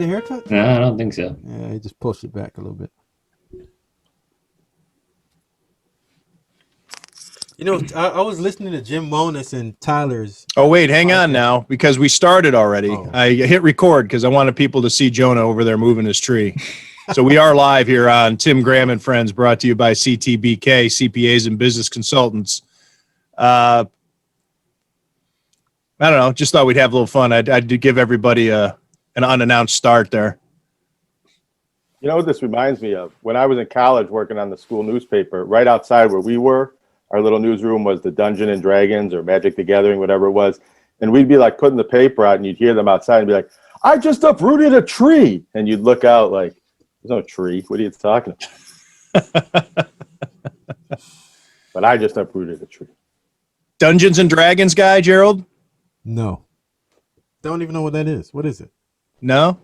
a haircut? No, I don't think so. Yeah, he just pushed it back a little bit. You know, I was listening to Jim Monis and Tyler's. Oh, wait, hang on now, because we started already. Oh. I hit record because I wanted people to see Jonah over there moving his tree. So we are live here on Tim Graham and Friends, brought to you by CTBK, CPAs and Business Consultants. I don't know, just thought we'd have a little fun. I'd give everybody an unannounced start there. You know what this reminds me of? When I was in college working on the school newspaper, right outside where we were, our little newsroom was the Dungeons and Dragons or Magic the Gathering, whatever it was. And we'd be like putting the paper out and you'd hear them outside and be like, I just uprooted a tree. And you'd look out like, there's no tree. What are you talking about? But I just uprooted a tree. Dungeons and Dragons guy, Gerald? No. Don't even know what that is. What is it? No?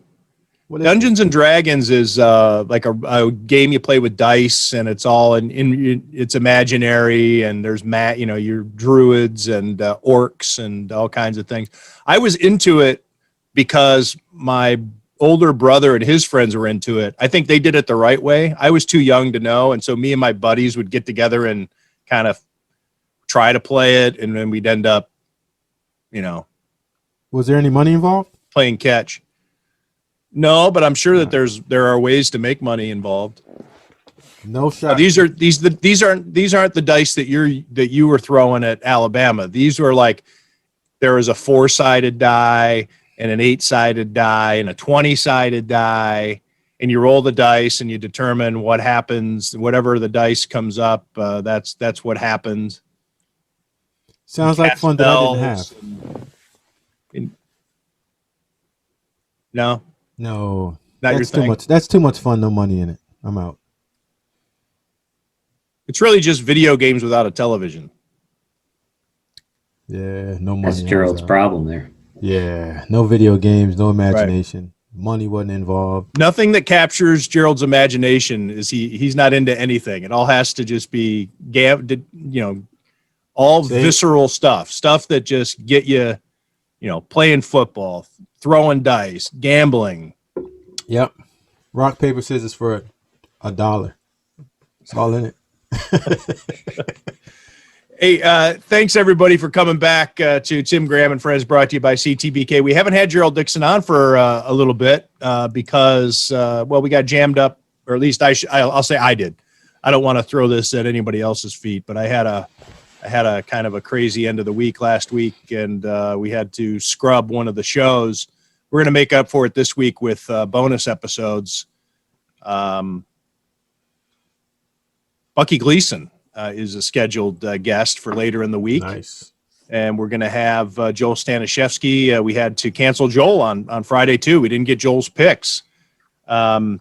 Dungeons and Dragons is like a game you play with dice, and it's all it's imaginary, and there's your druids and orcs and all kinds of things. I was into it because my older brother and his friends were into it. I think they did it the right way. I was too young to know, and so me and my buddies would get together and kind of try to play it, and then we'd end up, Was there any money involved? Playing catch. No, but I'm sure that there are ways to make money involved. No shot. These aren't the dice that you were throwing at Alabama. These were like, there is a 4-sided die and an 8-sided die and a 20-sided die, and you roll the dice and you determine what happens. Whatever the dice comes up, that's what happens. Sounds like fun that I didn't have. No. No, Not that's too much. That's too much fun. No money in it. I'm out. It's really just video games without a television. Yeah, no money. That's Gerald's problem there. Yeah, no video games, no imagination. Right. Money wasn't involved. Nothing that captures Gerald's imagination is he's not into anything. It all has to just be all visceral stuff that just get you, playing football, throwing dice, gambling. Yep. Rock, paper, scissors for $1. It's all in it. Hey, thanks everybody for coming back to Tim Graham and Friends, brought to you by CTBK. We haven't had Gerald Dixon on for a little bit because we got jammed up, or at least I'll say I did. I don't want to throw this at anybody else's feet, but I had a kind of a crazy end of the week last week, and we had to scrub one of the shows. We're going to make up for it this week with bonus episodes. Bucky Gleason is a scheduled guest for later in the week. Nice. And we're going to have Joel Stanishevsky. We had to cancel Joel on Friday, too. We didn't get Joel's picks. But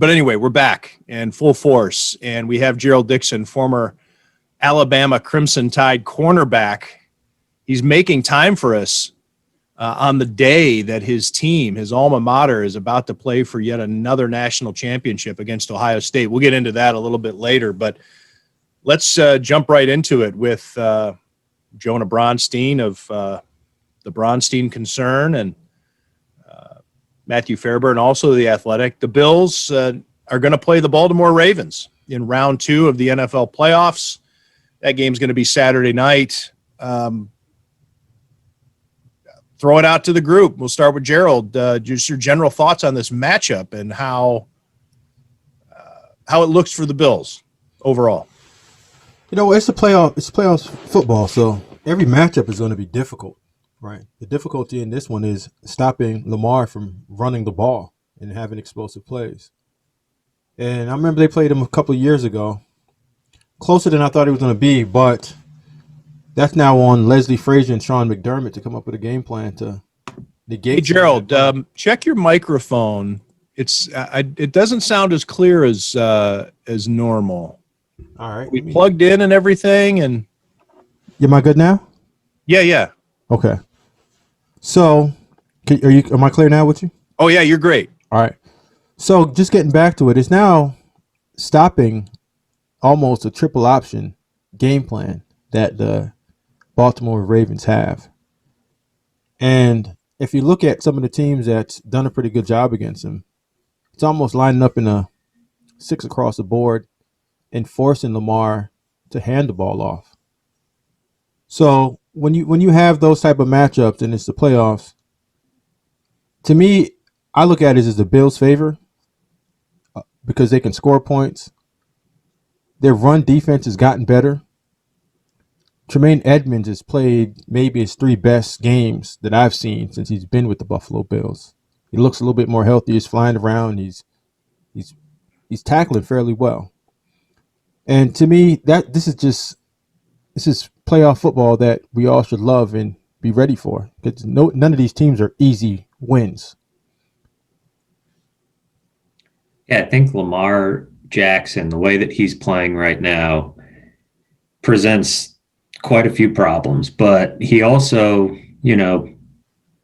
anyway, we're back in full force, and we have Gerald Dixon, former Alabama Crimson Tide cornerback. He's making time for us on the day that his team, his alma mater, is about to play for yet another national championship against Ohio State. We'll get into that a little bit later, but let's jump right into it with Jonah Bronstein of the Bronstein Concern and Matthew Fairburn, also The Athletic. The Bills are going to play the Baltimore Ravens in round 2 of the NFL playoffs. That game's going to be Saturday night. Throw it out to the group. We'll start with Gerald. Just your general thoughts on this matchup and how it looks for the Bills overall. It's playoffs football, so every matchup is going to be difficult, right? The difficulty in this one is stopping Lamar from running the ball and having explosive plays. And I remember they played him a couple of years ago. Closer than I thought he was going to be, but that's now on Leslie Frazier and Sean McDermott to come up with a game plan to negate. Hey, Gerald, check your microphone. It doesn't sound as clear as normal. All right. We plugged in and everything, and am I good now? Yeah. Okay. So, am I clear now with you? Oh yeah, you're great. All right. So, just getting back to it, it's now stopping almost a triple option game plan that the Baltimore Ravens have. And if you look at some of the teams that's done a pretty good job against him, it's almost lining up in a 6 across the board and forcing Lamar to hand the ball off. So when you have those type of matchups and it's the playoffs, to me, I look at it as the Bills' favor because they can score points. Their run defense has gotten better. Tremaine Edmonds has played maybe his 3 best games that I've seen since he's been with the Buffalo Bills. He looks a little bit more healthy. He's flying around. He's tackling fairly well. And to me, this is playoff football that we all should love and be ready for. Because none of these teams are easy wins. Yeah, I think Lamar Jackson, the way that he's playing right now, presents quite a few problems, but he also,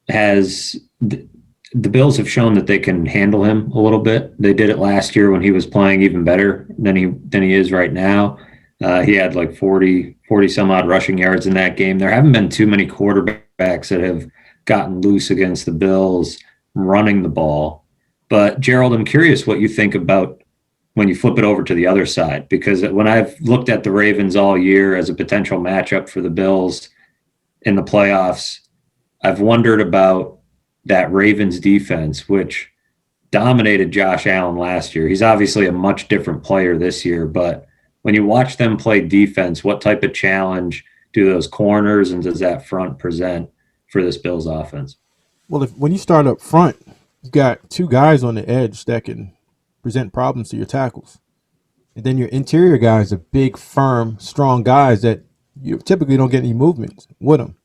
has the Bills have shown that they can handle him a little bit. They did it last year when he was playing even better than he is right now. He had like 40 some odd rushing yards in that game. There haven't been too many quarterbacks that have gotten loose against the Bills running the ball. But Gerald, I'm curious what you think about when you flip it over to the other side, because when I've looked at the Ravens all year as a potential matchup for the Bills in the playoffs, I've wondered about that Ravens defense, which dominated Josh Allen last year. He's obviously a much different player this year, but when you watch them play defense, what type of challenge do those corners and does that front present for this Bills offense? Well, when you start up front, you got 2 guys on the edge that can present problems to your tackles. And then your interior guys are big, firm, strong guys that you typically don't get any movement with them.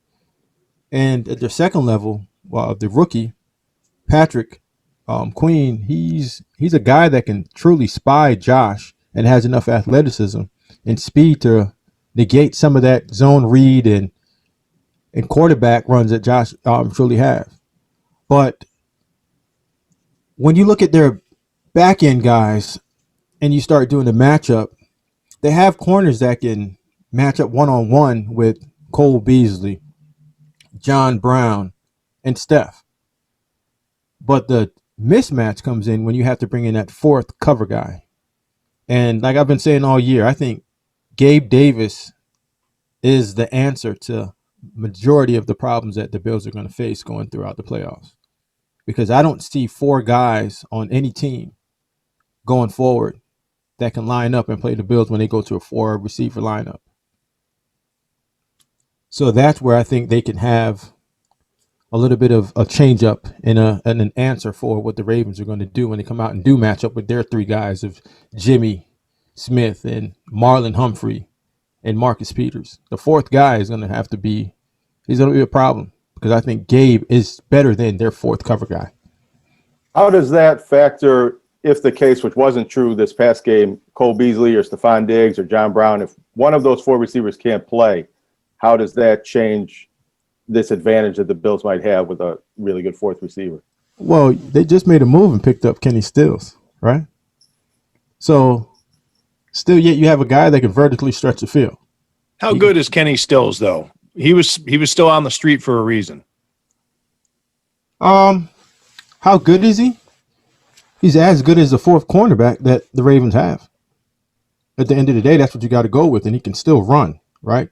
And at the second level, the rookie, Patrick Queen, he's a guy that can truly spy Josh and has enough athleticism and speed to negate some of that zone read and quarterback runs that Josh truly have. But when you look at their back end guys and you start doing the matchup, they have corners that can match up one-on-one with Cole Beasley, John Brown, and Steph. But the mismatch comes in when you have to bring in that 4th cover guy. And like I've been saying all year, I think Gabe Davis is the answer to majority of the problems that the Bills are going to face going throughout the playoffs. Because I don't see 4 guys on any team going forward that can line up and play the Bills when they go to a 4 receiver lineup. So that's where I think they can have a little bit of a change up and an answer for what the Ravens are going to do when they come out and do match up with their 3 guys of Jimmy Smith and Marlon Humphrey and Marcus Peters. The 4th guy is going to have to be, he's going to be a problem because I think Gabe is better than their 4th cover guy. How does that factor, if the case, which wasn't true this past game, Cole Beasley or Stephon Diggs or John Brown, if one of those 4 receivers can't play, how does that change this advantage that the Bills might have with a really good 4th receiver? Well, they just made a move and picked up Kenny Stills, right? So still yet you have a guy that can vertically stretch the field. How good is Kenny Stills, though? He was still on the street for a reason. How good is he? He's as good as the 4th cornerback that the Ravens have. At the end of the day, that's what you got to go with, and he can still run, right?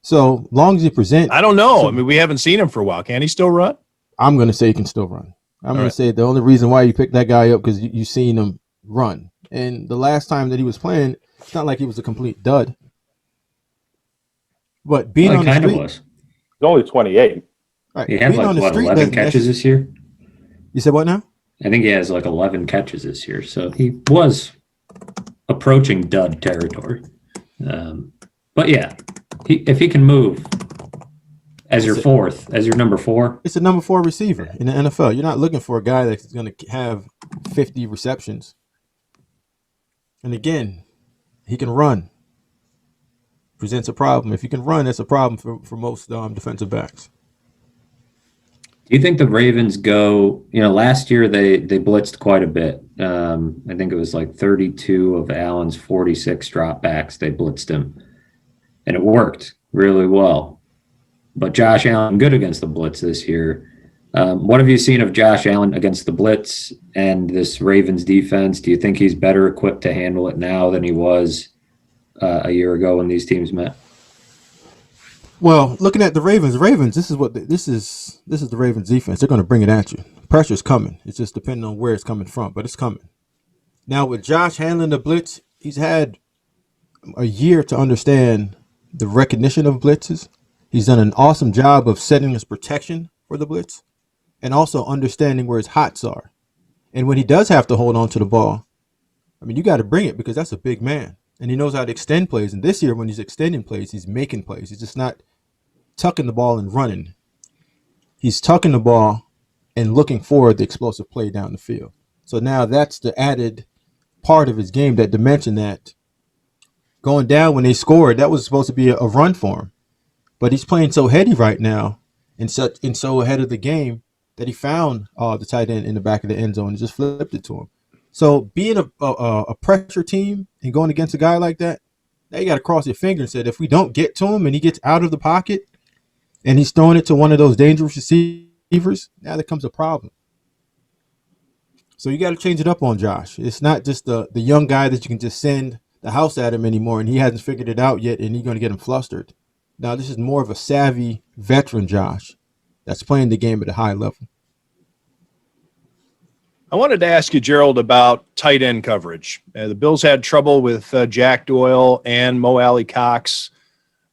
So long as he presents. I don't know. I mean, we haven't seen him for a while. Can he still run? I'm going to say he can still run. I'm going to say the only reason why you picked that guy up because you've seen him run. And the last time that he was playing, it's not like he was a complete dud. But being on the street, was. He's only 28. Right. He had 11 catches this year? You said what now? I think he has 11 catches this year. So he was approaching dud territory. But yeah, if he can move as your 4th, as your number 4. It's a number 4 receiver in the NFL. You're not looking for a guy that's going to have 50 receptions. And again, he can run. Presents a problem. If he can run, that's a problem for most defensive backs. Do you think the Ravens go, last year they blitzed quite a bit. I think it was 32 of Allen's 46 dropbacks. They blitzed him. And it worked really well. But Josh Allen, good against the blitz this year. What have you seen of Josh Allen against the blitz and this Ravens defense? Do you think he's better equipped to handle it now than he was a year ago when these teams met? Well, looking at the Ravens, this is the Ravens defense. They're going to bring it at you. Pressure's coming. It's just depending on where it's coming from, but it's coming. Now with Josh handling the blitz, he's had a year to understand the recognition of blitzes. He's done an awesome job of setting his protection for the blitz and also understanding where his hots are. And when he does have to hold on to the ball, I mean, you got to bring it because that's a big man. And he knows how to extend plays. And this year, when he's extending plays, he's making plays. He's just not tucking the ball and running. He's tucking the ball and looking for the explosive play down the field. So now that's the added part of his game, that dimension that going down when they scored, that was supposed to be a run for him. But he's playing so heady right now and so ahead of the game that he found the tight end in the back of the end zone and just flipped it to him. So being a pressure team and going against a guy like that, now you got to cross your finger and say, if we don't get to him and he gets out of the pocket and he's throwing it to one of those dangerous receivers, now there comes a problem. So you got to change it up on Josh. It's not just the young guy that you can just send the house at him anymore and he hasn't figured it out yet and you're going to get him flustered. Now this is more of a savvy veteran Josh that's playing the game at a high level. I wanted to ask you, Gerald, about tight end coverage. The Bills had trouble with Jack Doyle and Mo Alley Cox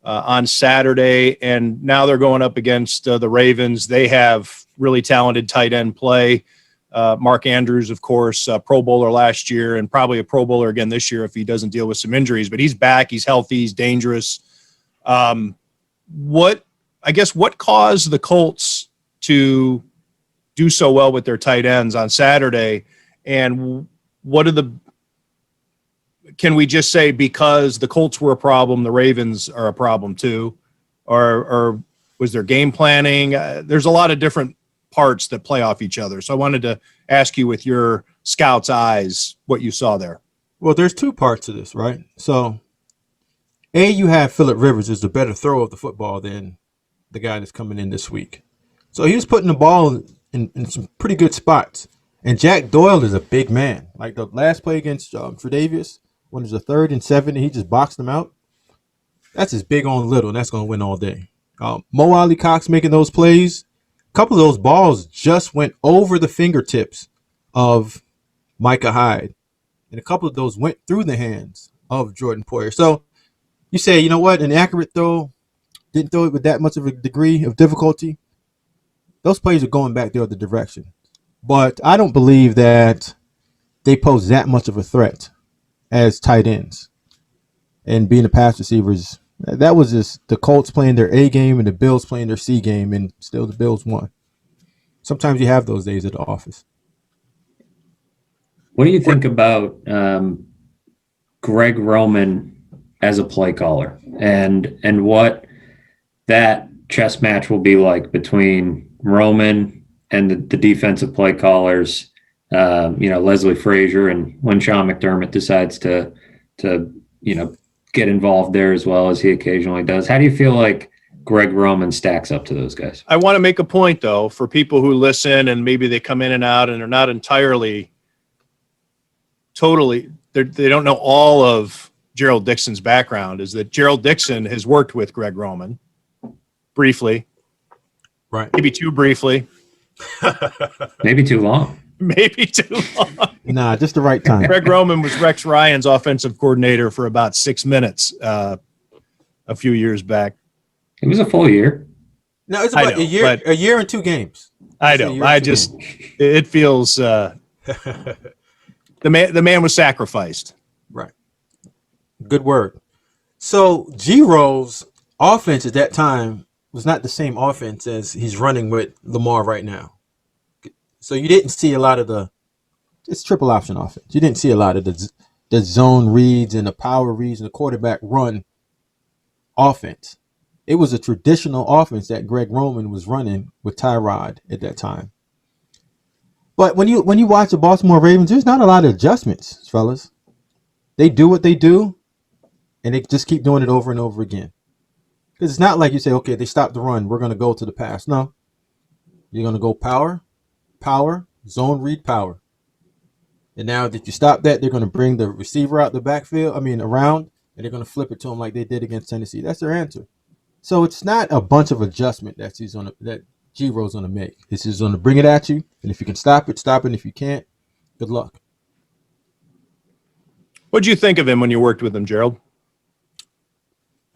on Saturday, and now they're going up against the Ravens. They have really talented tight end play. Mark Andrews, of course, Pro Bowler last year and probably a Pro Bowler again this year if he doesn't deal with some injuries. But he's back. He's healthy. He's dangerous. What caused the Colts to do so well with their tight ends on Saturday? And can we just say because the Colts were a problem, the Ravens are a problem too? Or was there game planning? There's a lot of different parts that play off each other. So I wanted to ask you with your scout's eyes what you saw there. Well, there's two parts to this, right? So, you have Phillip Rivers is the better thrower of the football than the guy that's coming in this week. So he was putting the ball in some pretty good spots. And Jack Doyle is a big man. Like the last play against Tre'Davious, when it was a 3rd and 7 and he just boxed him out. That's his big on little, and that's going to win all day. Mo Alley Cox making those plays. A couple of those balls just went over the fingertips of Micah Hyde. And a couple of those went through the hands of Jordan Poyer. So you say, you know what, an accurate throw, didn't throw it with that much of a degree of difficulty. Those plays are going back the other direction. But I don't believe that they pose that much of a threat as tight ends. And being the pass receivers, that was just the Colts playing their A game and the Bills playing their C game, and still the Bills won. Sometimes you have those days at the office. What do you think about Greg Roman as a play caller and what that chess match will be like between Roman and the defensive play callers, Leslie Frazier, and when Sean McDermott decides to get involved there as well as he occasionally does? How do you feel like Greg Roman stacks up to those guys? I want to make a point, though, for people who listen and maybe they come in and out and are not they don't know all of Gerald Dixon's background, is that Gerald Dixon has worked with Greg Roman briefly. Right. Maybe too briefly. Maybe too long. Maybe too long. Nah, just the right time. Greg Roman was Rex Ryan's offensive coordinator for about 6 minutes a few years back. It was a full year. No, it's about a year and 2 games. I know. It feels the man was sacrificed. Right. Good word. So G-Roll's offense at that time was not the same offense as he's running with Lamar right now. So you didn't see a lot of it's triple option offense. You didn't see a lot of the zone reads and the power reads and the quarterback run offense. It was a traditional offense that Greg Roman was running with Tyrod at that time. But when you watch the Baltimore Ravens, there's not a lot of adjustments, fellas. They do what they do, and they just keep doing it over and over again. Because it's not like you say, okay, they stopped the run, we're going to go to the pass. No. You're going to go power, zone read power. And now that you stop that, they're going to bring the receiver out the backfield, around, and they're going to flip it to him like they did against Tennessee. That's their answer. So it's not a bunch of adjustment that G-Ro's going to make. He's just going to bring it at you, and if you can stop it, stop it. And if you can't, good luck. What'd you think of him when you worked with him, Gerald?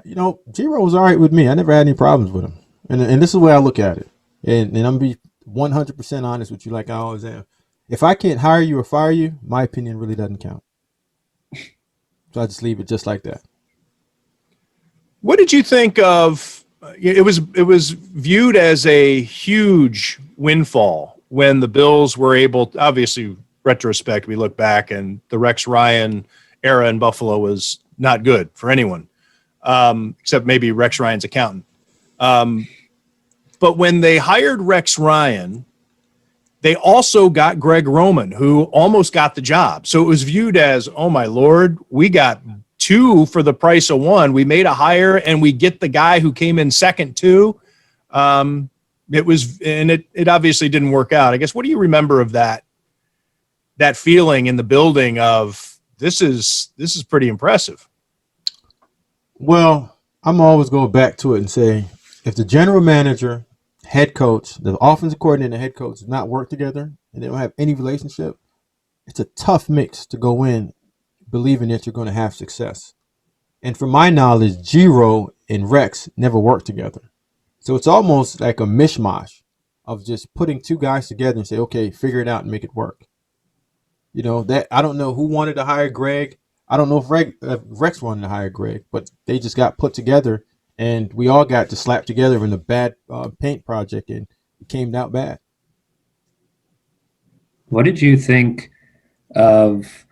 G-Ro was all right with me. I never had any problems with him. And this is the way I look at it. And I'm going to be 100% honest with you like I always am. If I can't hire you or fire you, my opinion really doesn't count. So I just leave it just like that. What did you think of? It was viewed as a huge windfall when the Bills were able. Obviously, retrospect, we look back, and the Rex Ryan era in Buffalo was not good for anyone, except maybe Rex Ryan's accountant. But when they hired Rex Ryan, they also got Greg Roman, who almost got the job. So it was viewed as, oh my Lord, we got two for the price of one. We made a hire and we get the guy who came in second too. It obviously didn't work out. I guess, what do you remember of that feeling in the building of this is pretty impressive? Well, I'm always going back to it and say, if the general manager, head coach, the offensive coordinator, and head coach do not work together and they don't have any relationship, it's a tough mix to go in believing that you're going to have success. And from my knowledge, G-Ro and Rex never worked together. So it's almost like a mishmash of just putting two guys together and say, okay, figure it out and make it work. That I don't know who wanted to hire Greg. I don't know if Rex wanted to hire Greg, but they just got put together. And we all got to slap together in a bad paint project, and it came out bad. What did you think of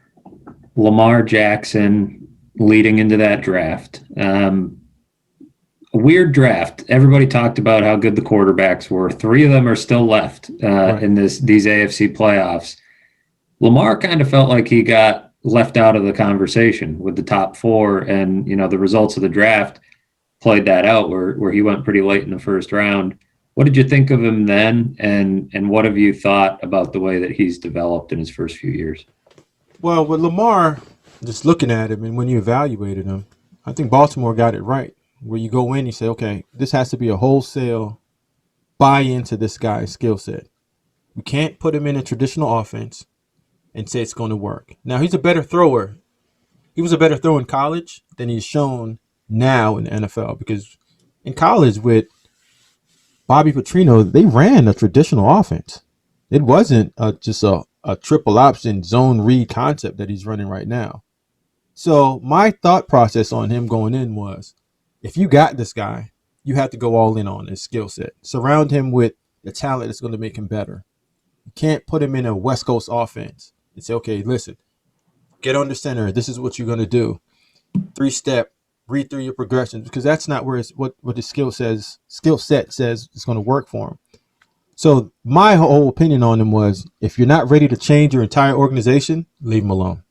Lamar Jackson leading into that draft? A weird draft. Everybody talked about how good the quarterbacks were. 3 of them are still left in these AFC playoffs. Lamar kind of felt like he got left out of the conversation with the top 4, and the results of the draft played that out where he went pretty late in the first round. What did you think of him then, and what have you thought about the way that he's developed in his first few years? Well, with Lamar, just looking at him and when you evaluated him, I think Baltimore got it right. Where you go in, you say, okay, this has to be a wholesale buy into this guy's skill set. We can't put him in a traditional offense and say it's going to work. Now, he's a better thrower. He was a better thrower in college than he's shown now in the NFL, because in college with Bobby Petrino, they ran a traditional offense. It wasn't just a triple option zone read concept that he's running right now. So my thought process on him going in was, if you got this guy, you have to go all in on his skill set. Surround him with the talent that's going to make him better. You can't put him in a West Coast offense and say, okay, listen, get under center. This is what you're going to do. 3-step, read through your progressions, because that's not where what the skill set says it's going to work for him. So my whole opinion on him was, if you're not ready to change your entire organization, leave him alone.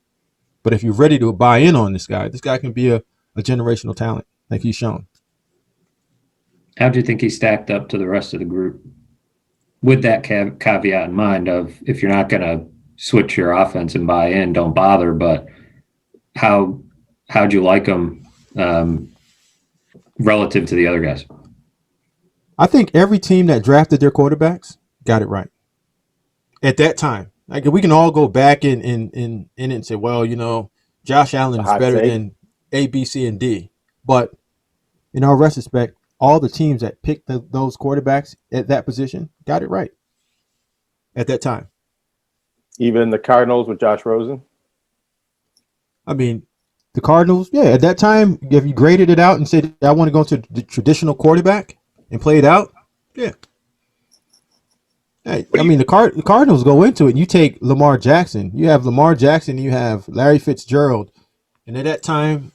But if you're ready to buy in on this guy can be a generational talent like he's shown. How do you think he stacked up to the rest of the group? With that caveat in mind of, if you're not going to switch your offense and buy in, don't bother. But how'd you like him relative to the other guys? I think every team that drafted their quarterbacks got it right at that time. Like, we can all go back in it and say, well, Josh Allen is better than A, B, C, and D. But in all retrospect, all the teams that picked those quarterbacks at that position got it right at that time. Even the Cardinals with Josh Rosen? I mean, the Cardinals, yeah, at that time, if you graded it out and said, I want to go to the traditional quarterback and play it out, yeah. Hey, I mean, the Cardinals go into it, and you take Lamar Jackson. You have Lamar Jackson, you have Larry Fitzgerald. And at that time,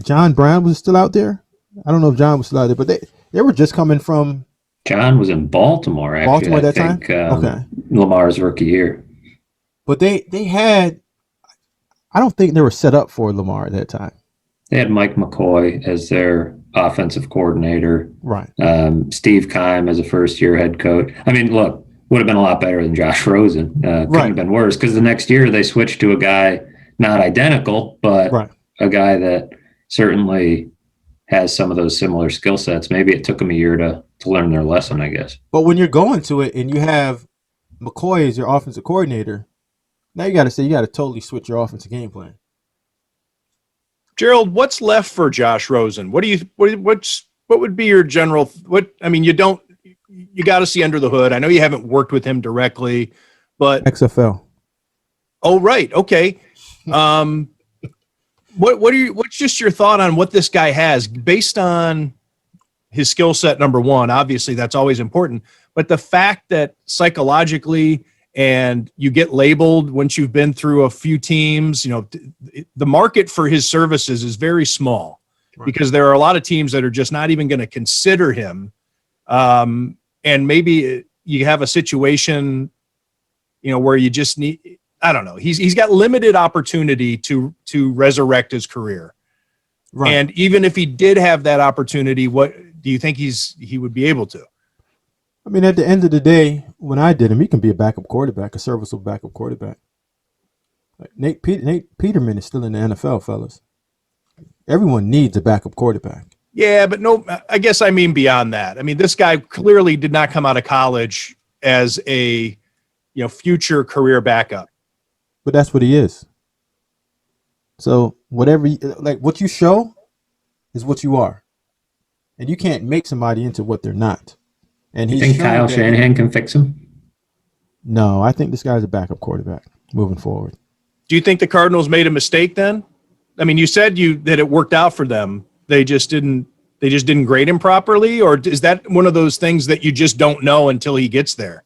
John Brown was still out there? I don't know if John was still out there, but they were just coming from. John was in Baltimore, actually. Baltimore at that time? Okay. Lamar's rookie year. But they had, I don't think they were set up for Lamar at that time. They had Mike McCoy as their offensive coordinator. Right. Steve Keim as a first-year head coach. I mean, look, would have been a lot better than Josh Rosen. Couldn't have been worse because the next year they switched to a guy not identical, but a guy that certainly has some of those similar skill sets. Maybe it took them a year to learn their lesson, I guess. But when you're going to it and you have McCoy as your offensive coordinator, now you got to totally switch your offensive game plan. Gerald, what's left for Josh Rosen? What would be your general? You got to see under the hood. I know you haven't worked with him directly, but XFL. Oh, right. Okay. What's just your thought on what this guy has based on his skill set? Number one, obviously that's always important, but the fact that psychologically and you get labeled once you've been through a few teams, the market for his services is very small because there are a lot of teams that are just not even going to consider him. And maybe you have a situation, where you just need, I don't know. He's got limited opportunity to resurrect his career. Right. And even if he did have that opportunity, what do you think he would be able to? I mean, at the end of the day, when I did him, he can be a backup quarterback, a serviceable backup quarterback. Like Nate Peterman is still in the NFL, fellas. Everyone needs a backup quarterback. Yeah, but no, I guess I mean beyond that. I mean, this guy clearly did not come out of college as a future career backup. But that's what he is. So whatever, what you show is what you are. And you can't make somebody into what they're not. And you think Kyle Shanahan can fix him? No, I think this guy's a backup quarterback moving forward. Do you think the Cardinals made a mistake then? I mean, you said that it worked out for them. They just didn't grade him properly, or is that one of those things that you just don't know until he gets there?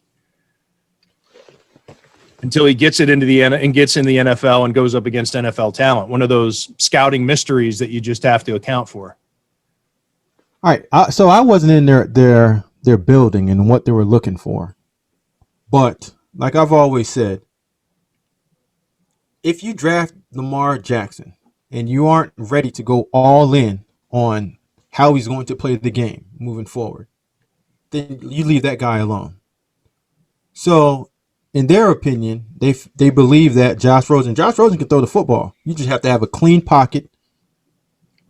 Until he gets it into gets in the NFL and goes up against NFL talent. One of those scouting mysteries that you just have to account for. All right. So I wasn't in their building and what they were looking for. But like I've always said, if you draft Lamar Jackson and you aren't ready to go all in on how he's going to play the game moving forward, then you leave that guy alone. So in their opinion, they believe that Josh Rosen can throw the football. You just have to have a clean pocket,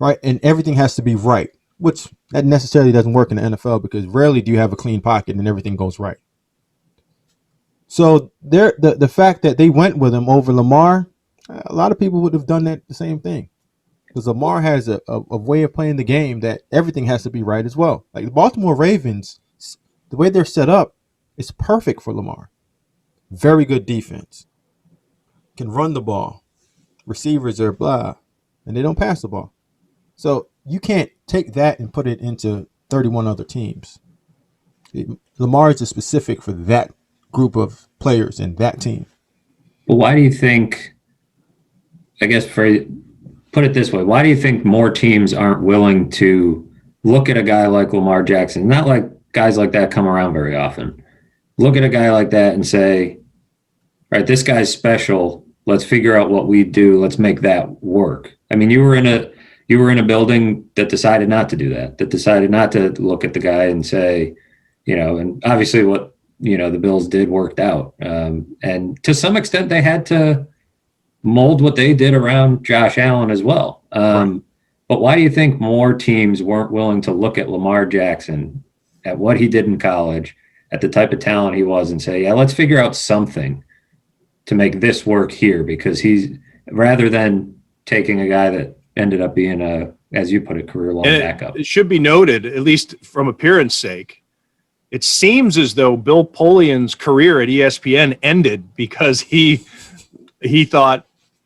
right? And everything has to be right, which that necessarily doesn't work in the NFL because rarely do you have a clean pocket and everything goes right. So the fact that they went with him over Lamar, a lot of people would have done that the same thing. Because Lamar has a way of playing the game that everything has to be right as well. Like the Baltimore Ravens, the way they're set up is perfect for Lamar. Very good defense. Can run the ball. Receivers are blah. And they don't pass the ball. So you can't take that and put it into 31 other teams. Lamar is just specific for that group of players and that team. Well, why do you think, I guess put it this way, why do you think more teams aren't willing to look at a guy like Lamar Jackson? Not like guys like that come around very often. Look at a guy like that and say, all right, this guy's special. Let's figure out what we do. Let's make that work. I mean, you were in a building that decided not to do that decided not to look at the guy and say, and obviously what, the Bills did worked out. And to some extent they had to mold what they did around Josh Allen as well. Right. But why do you think more teams weren't willing to look at Lamar Jackson, at what he did in college, at the type of talent he was, and say, yeah, let's figure out something to make this work here? Because rather than taking a guy that ended up being as you put it, career-long backup. It should be noted, at least from appearance sake, it seems as though Bill Polian's career at ESPN ended because he thought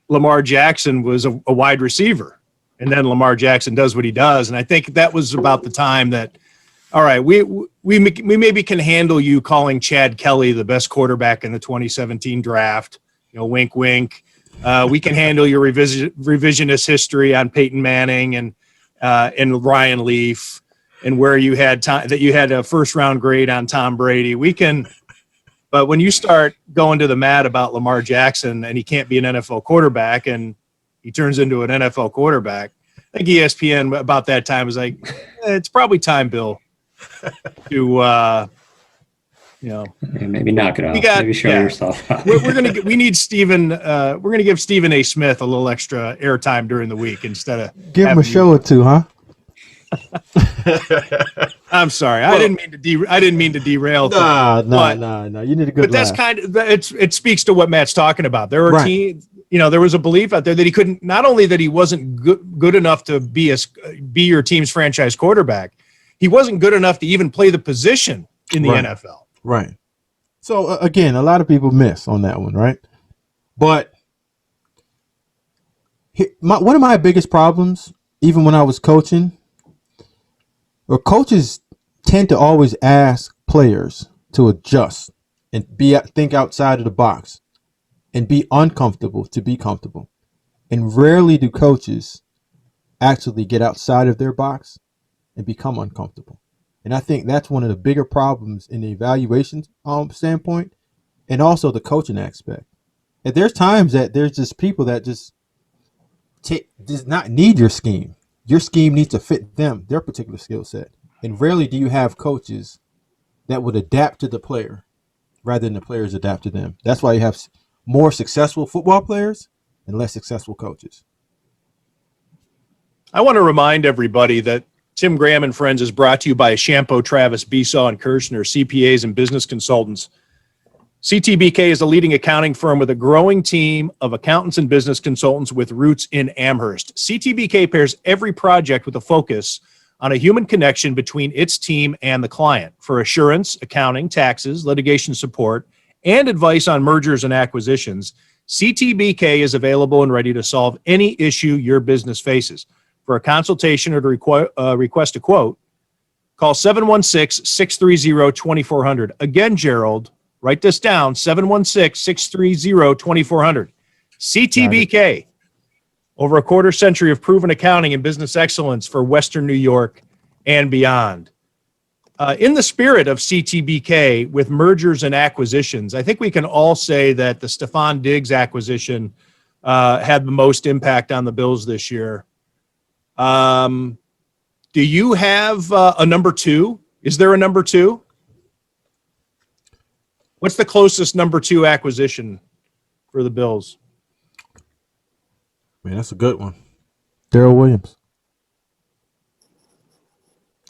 Lamar Jackson was a wide receiver. And then Lamar Jackson does what he does. And I think that was about the time that, all right, we maybe can handle you calling Chad Kelly the best quarterback in the 2017 draft. Wink, wink. We can handle your revisionist history on Peyton Manning and Ryan Leaf and where you had that you had a first round grade on Tom Brady. We can, but when you start going to the mat about Lamar Jackson and he can't be an NFL quarterback and he turns into an NFL quarterback, I think ESPN about that time was like, it's probably time, Bill, to Maybe knock it off. Maybe show yourself. we need Stephen. We're gonna give Stephen A. Smith a little extra airtime during the week instead of Give him a show or two, huh? I'm sorry. I didn't mean to derail. No. You need a good. But that's it speaks to what Matt's talking about. There were teams. There was a belief out there that he couldn't. Not only that he wasn't good enough to be your team's franchise quarterback, he wasn't good enough to even play the position in the NFL. Right. So again, a lot of people miss on that one, right? But one of my biggest problems, even when I was coaching, coaches tend to always ask players to adjust and think outside of the box and be uncomfortable to be comfortable. And rarely do coaches actually get outside of their box and become uncomfortable. And I think that's one of the bigger problems in the evaluation standpoint and also the coaching aspect. And there's times that there's just people that just does not need your scheme. Your scheme needs to fit them, their particular skill set. And rarely do you have coaches that would adapt to the player rather than the players adapt to them. That's why you have more successful football players and less successful coaches. I want to remind everybody that Tim Graham and Friends is brought to you by Shampoo, Travis, Besaw, and Kirshner, CPAs and business consultants. CTBK is a leading accounting firm with a growing team of accountants and business consultants with roots in Amherst. CTBK pairs every project with a focus on a human connection between its team and the client for assurance, accounting, taxes, litigation support, and advice on mergers and acquisitions. CTBK is available and ready to solve any issue your business faces. For a consultation or to request a quote, call 716-630-2400. Again, Gerald, write this down, 716-630-2400. CTBK, over a quarter century of proven accounting and business excellence for Western New York and beyond. In the spirit of CTBK with mergers and acquisitions, I think we can all say that the Stephon Diggs acquisition had the most impact on the Bills this year. Do you have a number two? Is there a number two? What's the closest number two acquisition for the Bills? Man, that's a good one. Darrell Williams.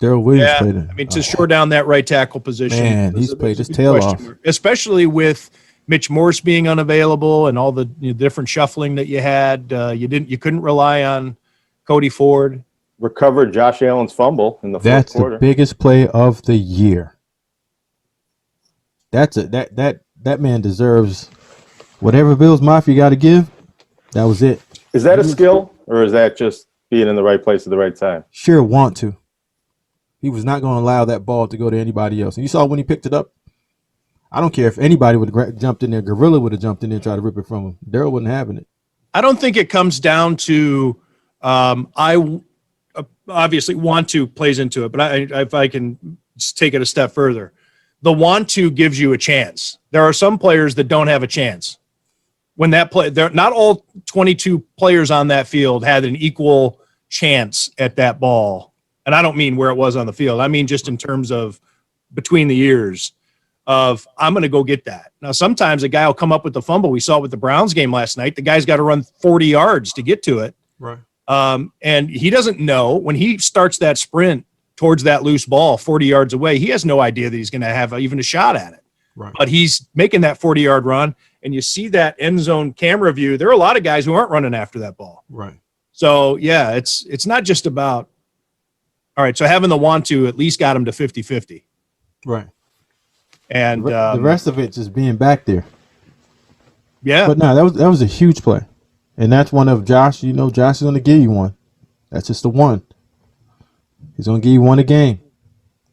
Yeah, played it. I mean, to shore down that right tackle position. Man, he's played his tail off. Especially with Mitch Morse being unavailable and all the different shuffling that you had. You couldn't rely on Cody Ford. Recovered Josh Allen's fumble in the fourth quarter. That's the biggest play of the year. That man deserves whatever Bills Mafia got to give. That was it. Is that a skill, or is that just being in the right place at the right time? Sure want to. He was not going to allow that ball to go to anybody else. And you saw when he picked it up, I don't care if anybody would have jumped in there. Gorilla would have jumped in there and tried to rip it from him. Darrell wasn't having it. I don't think it comes down to I obviously want to plays into it, but if I can take it a step further, the want to gives you a chance. There are some players that don't have a chance. When that play, not all 22 players on that field had an equal chance at that ball. And I don't mean where it was on the field. I mean just in terms of between the ears of I'm going to go get that. Now, sometimes a guy will come up with the fumble. We saw it with the Browns game last night. The guy's got to run 40 yards to get to it. Right. And he doesn't know when he starts that sprint towards that loose ball 40 yards away, he has no idea that he's going to have even a shot at it. Right. But he's making that 40-yard run, and you see that end zone camera view. There are a lot of guys who aren't running after that ball. Right. So, yeah, it's not just about – all right, so having the want to at least got him to 50-50. Right. And the rest of it just being back there. Yeah. But no, that was a huge play. And that's one of Josh. Josh is going to give you one. That's just the one. He's going to give you one a game.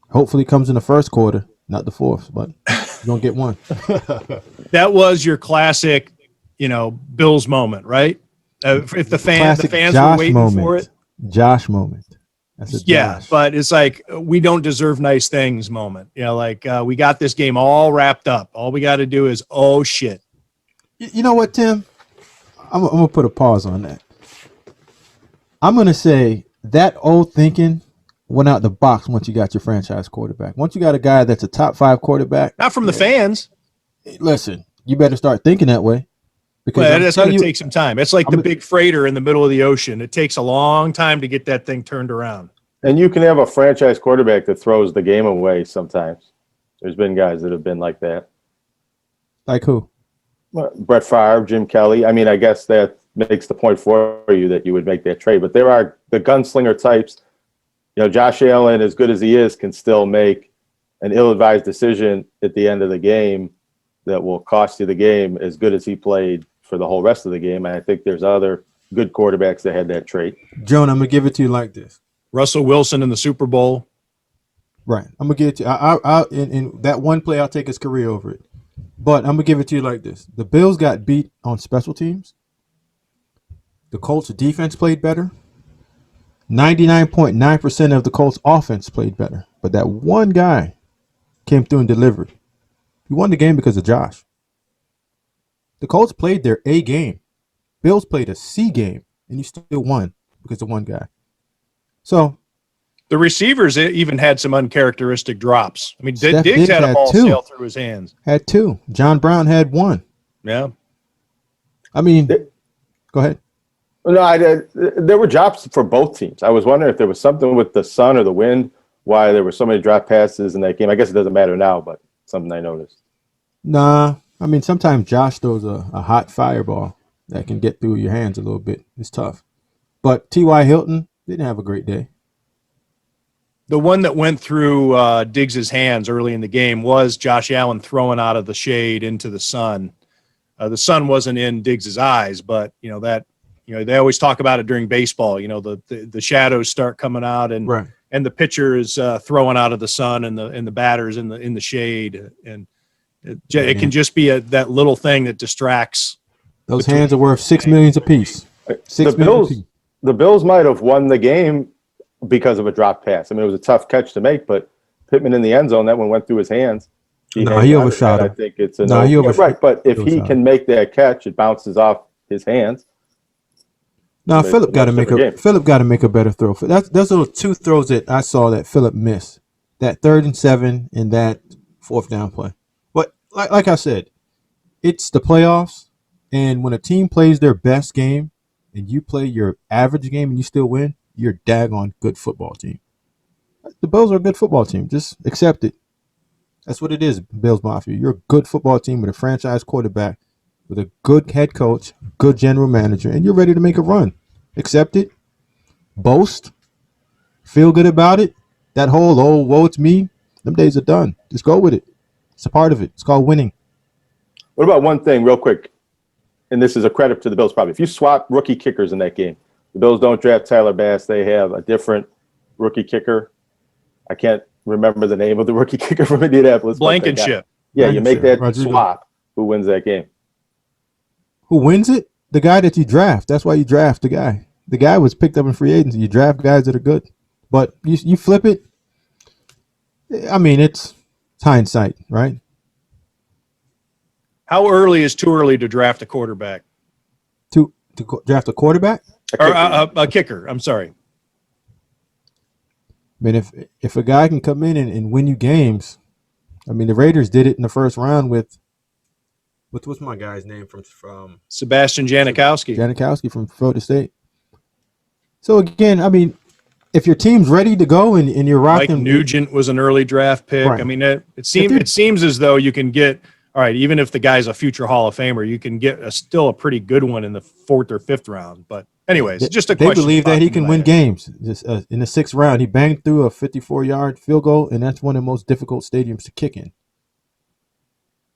Hopefully it comes in the first quarter, not the fourth, but you're going to get one. That was your classic, Bills moment, right? If the fans Josh were waiting moment. for it. Josh moment. Yeah, but it's like we don't deserve nice things moment. We got this game all wrapped up. All we got to do is, oh, shit. You know what, Tim? I'm going to put a pause on that. I'm going to say that old thinking went out the box once you got your franchise quarterback. Once you got a guy that's a top 5 quarterback. Not from the fans. Listen, you better start thinking that way. Because Well, that's going to take some time. It's like the big freighter in the middle of the ocean. It takes a long time to get that thing turned around. And you can have a franchise quarterback that throws the game away sometimes. There's been guys that have been like that. Like who? Brett Favre, Jim Kelly. I mean, I guess that makes the point for you that you would make that trade. But there are the gunslinger types. You know, Josh Allen, as good as he is, can still make an ill-advised decision at the end of the game that will cost you the game as good as he played for the whole rest of the game. And I think there's other good quarterbacks that had that trait. Joan, I'm going to give it to you like this. Russell Wilson in the Super Bowl. Right. I'm going to give it to you. In that one play, I'll take his career over it. But I'm going to give it to you like this. The Bills got beat on special teams. The Colts defense played better. 99.9% of the Colts offense played better. But that one guy came through and delivered. He won the game because of Josh. The Colts played their A game. Bills played a C game, and you still won because of one guy. So the receivers even had some uncharacteristic drops. I mean, Steph Diggs had a ball 2. sail through his hands. Had 2. John Brown had 1. Yeah. I mean, go ahead. No, there were drops for both teams. I was wondering if there was something with the sun or the wind, why there were so many drop passes in that game. I guess it doesn't matter now, but something I noticed. Nah, I mean, sometimes Josh throws a hot fireball that can get through your hands a little bit. It's tough. But T.Y. Hilton didn't have a great day. The one that went through Diggs's hands early in the game was Josh Allen throwing out of the shade into the sun. The sun wasn't in Diggs's eyes, but they always talk about it during baseball. The shadows start coming out, and Right. and the pitcher is throwing out of the sun, and the batters in the shade, and it can just be that little thing that distracts. Those hands are worth $6 million apiece. The Bills might have won the game because of a drop pass. I mean, it was a tough catch to make, but Pittman in the end zone, that one went through his hands. He overshot him. I think it's right. But if he can make that catch, it bounces off his hands. Now Phillip got to make a better throw. Those are 2 throws that I saw that Phillip missed. That 3rd and 7 and that 4th down play. But like I said, it's the playoffs, and when a team plays their best game and you play your average game and you still win, you're a daggone good football team. The Bills are a good football team. Just accept it. That's what it is, Bills Mafia. You're a good football team with a franchise quarterback, with a good head coach, good general manager, and you're ready to make a run. Accept it. Boast. Feel good about it. That whole, woe it's me, them days are done. Just go with it. It's a part of it. It's called winning. What about one thing real quick? And this is a credit to the Bills probably. If you swap rookie kickers in that game, the Bills don't draft Tyler Bass. They have a different rookie kicker. I can't remember the name of the rookie kicker from Indianapolis. Blankenship. Yeah, you make that swap. Who wins that game? Who wins it? The guy that you draft. That's why you draft the guy. The guy was picked up in free agency. You draft guys that are good. But you flip it. I mean, it's hindsight, right? How early is too early to draft a quarterback? To draft a quarterback? Or a kicker. I'm sorry. I mean, if a guy can come in and win you games, I mean, the Raiders did it in the first round with what's my guy's name from Sebastian Janikowski. Janikowski from Florida State. So again, I mean, if your team's ready to go and you're rocking, Mike Nugent was an early draft pick. Right. I mean, it seems as though you can get all right. Even if the guy's a future Hall of Famer, you can get still a pretty good one in the 4th or 5th round. But anyways, just a question. They believe that he can win games. Just, in the 6th round, he banged through a 54-yard field goal, and that's one of the most difficult stadiums to kick in.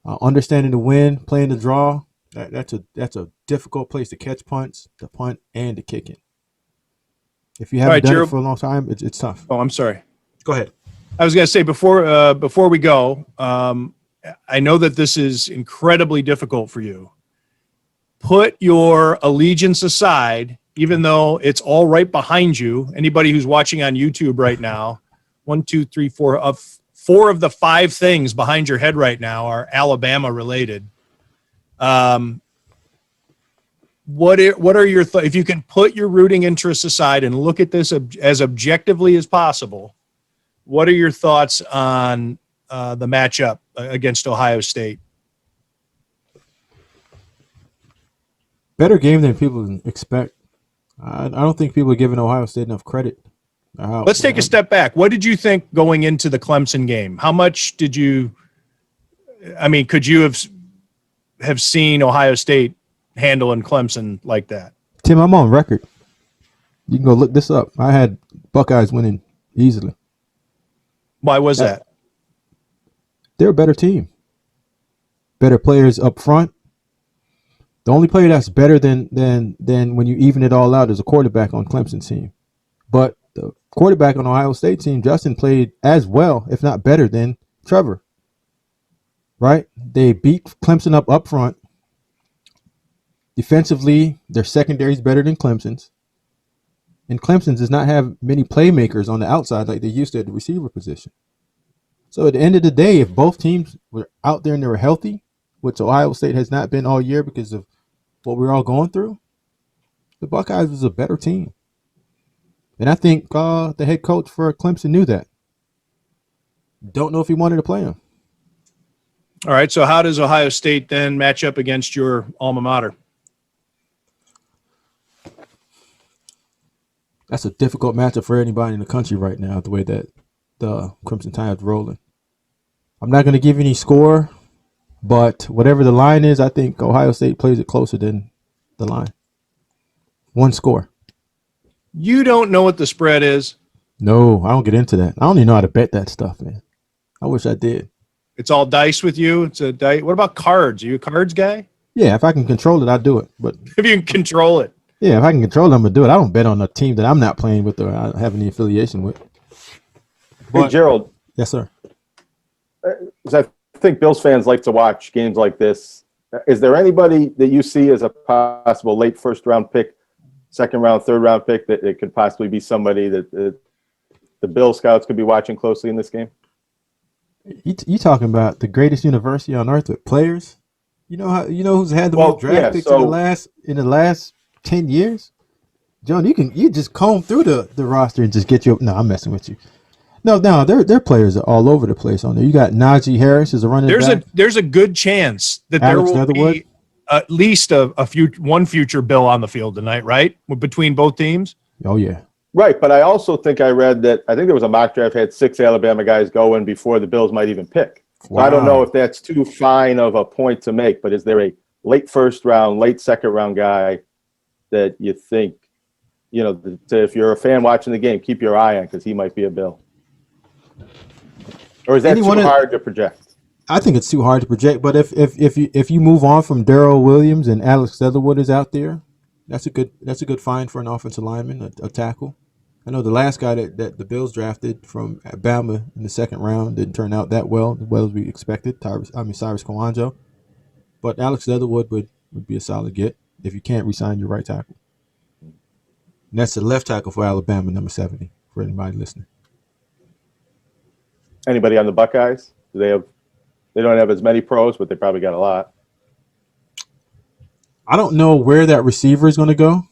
Understanding the win, playing the draw, that's a difficult place to catch punts, to punt, and to kick in. If you haven't done it for a long time, it's tough. Oh, I'm sorry. Go ahead. I was going to say before we go, I know that this is incredibly difficult for you. Put your allegiance aside, even though it's all right behind you. Anybody who's watching on YouTube right now, 1, 2, 3, 4 4 of the 5 things behind your head right now are Alabama related. what are your thoughts? If you can put your rooting interests aside and look at this as objectively as possible, what are your thoughts on the matchup against Ohio State? Better game than people expect. I don't think people are giving Ohio State enough credit. Let's take a step back. What did you think going into the Clemson game? How much did you? I mean, could you have seen Ohio State handling Clemson like that? Tim, I'm on record. You can go look this up. I had Buckeyes winning easily. Why was that? They're a better team. Better players up front. The only player that's better than when you even it all out is a quarterback on Clemson's team. But the quarterback on Ohio State team, Justin, played as well, if not better, than Trevor. Right? They beat Clemson up front. Defensively, their secondary is better than Clemson's. And Clemson does not have many playmakers on the outside like they used to at the receiver position. So at the end of the day, if both teams were out there and they were healthy, which Ohio State has not been all year because of what we're all going through, the Buckeyes was a better team. And I think the head coach for Clemson knew that. Don't know if he wanted to play him. All right, so how does Ohio State then match up against your alma mater? That's a difficult matchup for anybody in the country right now, the way that the Crimson Tide's rolling. I'm not going to give any score, but whatever the line is, I think Ohio State plays it closer than the line. One score. You don't know what the spread is? No, I don't get into that. I don't even know how to bet that stuff, man. I wish I did. It's all dice with you? It's a dice. What about cards? Are you a cards guy? Yeah, if I can control it, I'll do it. But if you can control it. Yeah, if I can control it, I'm going to do it. I don't bet on a team that I'm not playing with or I have any affiliation with. Hey, Gerald. Yes, sir. I think Bills fans like to watch games like this. Is there anybody that you see as a possible late first-round pick, second-round, third-round pick that it could possibly be somebody that the Bill scouts could be watching closely in this game? You talking about the greatest university on earth with players? You know who's had the most draft picks in the last 10 years? John, you just comb through the roster and just get your. No, I'm messing with you. No, their players are all over the place on there. You got Najee Harris as a running back. There's a good chance that Alex there will Leatherwood. be at least one future Bill on the field tonight, right? Between both teams. Oh yeah. Right, but I also think I read that I think there was a mock draft had 6 Alabama guys going before the Bills might even pick. Wow. So I don't know if that's too fine of a point to make, but is there a late first round, late second round guy that you think, if you're a fan watching the game, keep your eye on because he might be a Bill? Or is that too hard to project? I think it's too hard to project, but if you move on from Darrell Williams and Alex Leatherwood is out there, that's a good find for an offensive lineman, a tackle. I know the last guy that the Bills drafted from Alabama in the second round didn't turn out that well as we expected. Cyrus Kouandjio. But Alex Leatherwood would be a solid get if you can't re-sign your right tackle. And that's the left tackle for Alabama, number 70, for anybody listening. Anybody on the Buckeyes? They don't have as many pros, but they probably got a lot. I don't know where that receiver is going to go.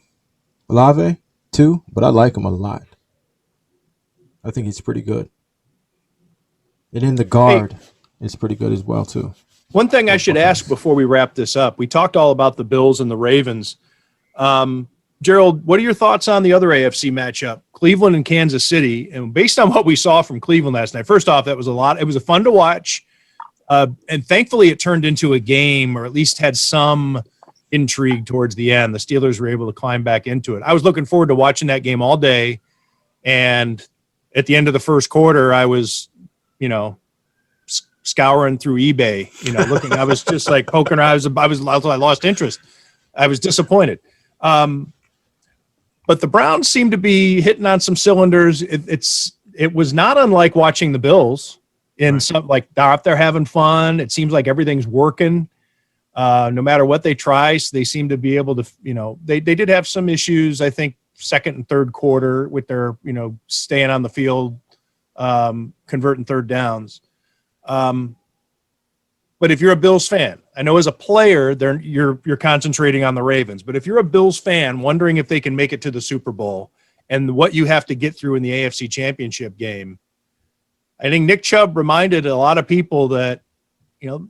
Olave, too, but I like him a lot. I think he's pretty good. And in the guard, it's pretty good as well, too. One thing I should ask before we wrap this up. We talked all about the Bills and the Ravens. Gerald, what are your thoughts on the other AFC matchup, Cleveland and Kansas City? And based on what we saw from Cleveland last night, first off, that was a lot. It was a fun to watch. And thankfully it turned into a game, or at least had some intrigue towards the end. The Steelers were able to climb back into it. I was looking forward to watching that game all day. And at the end of the first quarter, I was, scouring through eBay, looking. I was just like poking around. I lost interest. I was disappointed. But the Browns seem to be hitting on some cylinders. It was not unlike watching the Bills in some, like, they're out there having fun. It seems like everything's working. No matter what they try, so they seem to be able to, they did have some issues, I think, second and third quarter with their, staying on the field, converting third downs. But if you're a Bills fan, I know as a player, you're concentrating on the Ravens, but if you're a Bills fan wondering if they can make it to the Super Bowl and what you have to get through in the AFC Championship game, I think Nick Chubb reminded a lot of people that, the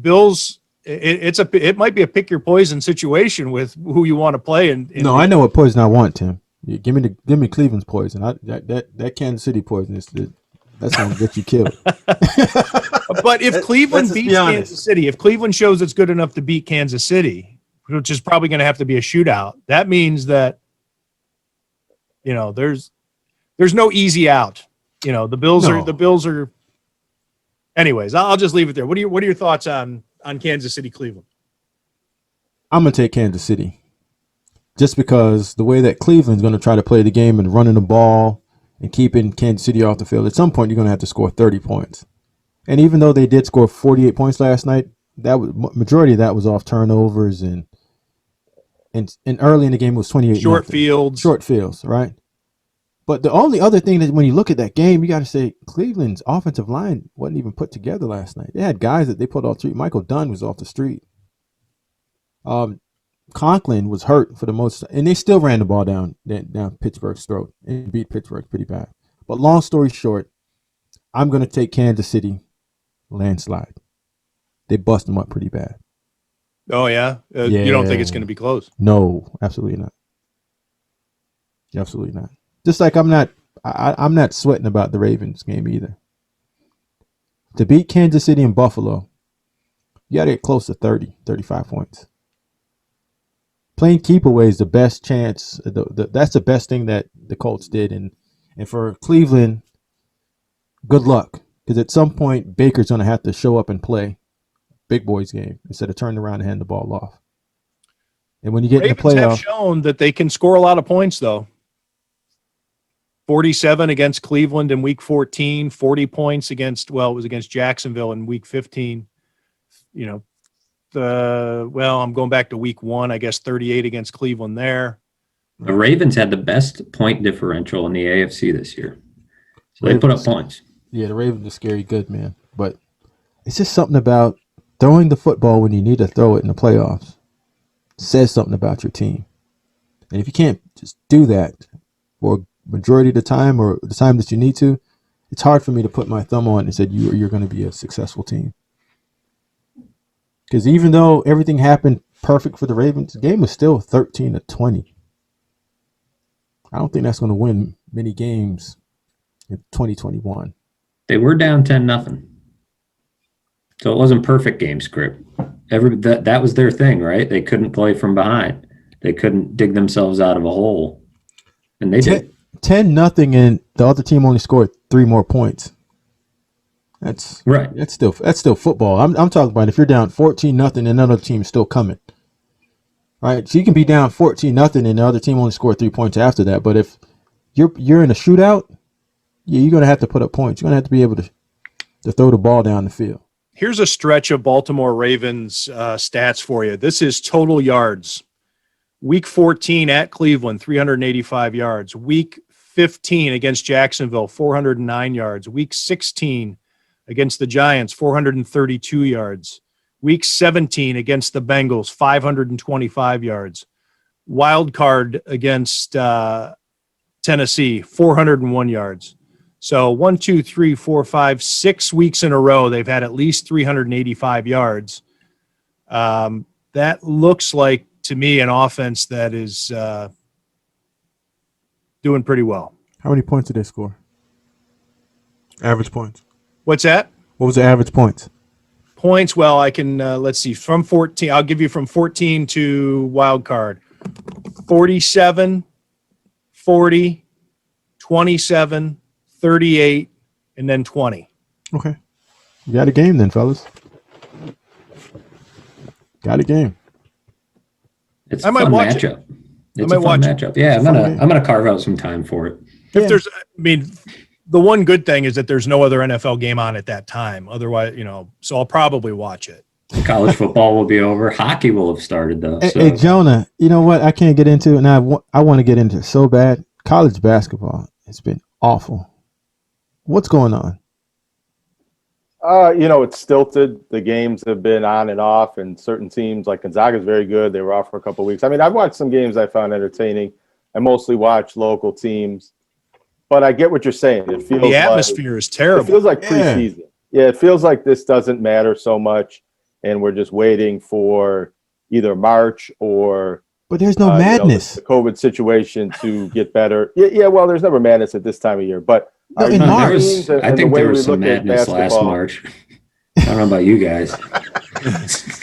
Bills, it might be a pick your poison situation with who you want to play. No, I know what poison I want, Tim. Yeah, give me Cleveland's poison. That Kansas City poison that's gonna get you killed. But if Cleveland beats Kansas City, if Cleveland shows it's good enough to beat Kansas City, which is probably going to have to be a shootout, that means that there's no easy out. The Bills are. Anyways, I'll just leave it there. What are your thoughts on Kansas City, Cleveland? I'm gonna take Kansas City, just because the way that Cleveland's gonna try to play the game and running the ball and keeping Kansas City off the field. At some point, you're gonna have to score 30 points. And even though they did score 48 points last night, that was majority of that was off turnovers and early in the game it was 28. Short fields, right? But the only other thing that when you look at that game, you got to say Cleveland's offensive line wasn't even put together last night. They had guys that they put off the street. Michael Dunn was off the street. Conklin was hurt for the most, and they still ran the ball down Pittsburgh's throat and beat Pittsburgh pretty bad. But long story short, I'm going to take Kansas City landslide. They bust them up pretty bad. Oh, yeah? Yeah. You don't think it's going to be close? No, absolutely not. Absolutely not. Just like I'm not sweating about the Ravens game either. To beat Kansas City and Buffalo, you got to get close to 30, 35 points. Playing keep away is the best chance. That's the best thing that the Colts did. And for Cleveland, good luck. Because at some point, Baker's going to have to show up and play big boys game instead of turning around and hand the ball off. And when you get in the playoffs, have shown that they can score a lot of points, though. 47 against Cleveland in week 14, 40 points against Jacksonville in week 15. I'm going back to week 1, I guess 38 against Cleveland there. The Ravens had the best point differential in the AFC this year. So they put up points. Yeah, the Ravens are scary good, man. But it's just something about throwing the football when you need to throw it in the playoffs. It says something about your team. And if you can't just do that for majority of the time or the time that you need to, it's hard for me to put my thumb on and say you're going to be a successful team. Because even though everything happened perfect for the Ravens, the game was still 13-20. I don't think that's going to win many games in 2021. They were down 10-0. So it wasn't perfect game script. That was their thing, right? They couldn't play from behind. They couldn't dig themselves out of a hole. And they did. 10-0, and the other team only scored 3 more points. That's right. That's still football. I'm talking about if you're down 14-0 and another team is still coming. Right? So you can be down 14-0 and the other team only scored 3 points after that. But if you're in a shootout, you're gonna have to put up points. You're gonna have to be able to throw the ball down the field. Here's a stretch of Baltimore Ravens stats for you. This is total yards. Week 14 at Cleveland, 385 yards. Week 15 against Jacksonville, 409 yards. Week 16 against the Giants, 432 yards. Week 17 against the Bengals, 525 yards. Wild card against Tennessee, 401 yards. So 1, 2, 3, 4, 5, 6 weeks in a row, they've had at least 385 yards. That looks like, to me, an offense that is doing pretty well. How many points did they score? Average points. What's that? What was the average points? Points, well, I can, let's see, from 14, I'll give you from 14 to wild card. 47, 40, 27, 38, and then 20. Okay. You got a game then, fellas. Got a game. It's a fun matchup. It's a fun matchup. Yeah, I'm gonna carve out some time for it. If there's, the one good thing is that there's no other NFL game on at that time. Otherwise, so I'll probably watch it. College football will be over. Hockey will have started though. Hey, Jonah, you know what? I can't get into it, and I want to get into it so bad. College basketball, it's been awful. What's going on? It's stilted. The games have been on and off, and certain teams like Gonzaga's very good. They were off for a couple of weeks. I mean, I've watched some games I found entertaining. I mostly watch local teams, but I get what you're saying. It feels The atmosphere is terrible. It feels like preseason. Yeah, it feels like this doesn't matter so much, and we're just waiting for either March or. But there's no madness. The COVID situation to get better. Yeah. Well, there's never madness at this time of year, but no, in March, I think there was some madness last March. I don't know about you guys.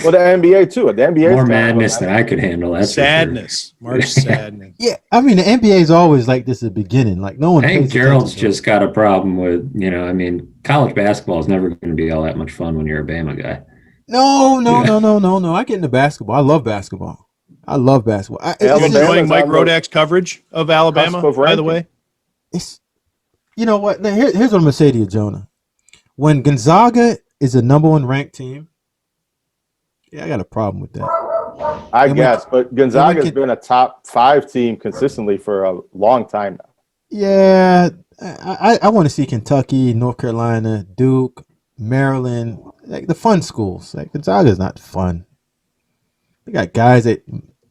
Well, the NBA too. The NBA more madness than I could handle. That's sadness. March sadness. Yeah, I mean the NBA is always like this at the beginning. Like no one. I think Gerald's just got a problem with college basketball is never going to be all that much fun when you're a Bama guy. No. I get into basketball. I love basketball. You're enjoying Mike Rodak's coverage of Alabama, by the way? You know what? Here's what I'm going to say to you, Jonah. When Gonzaga is a number 1 ranked team, I got a problem with that. I guess, but Gonzaga's been a top 5 team consistently for a long time now. Yeah, I want to see Kentucky, North Carolina, Duke, Maryland, like the fun schools. Like Gonzaga's not fun. They got guys that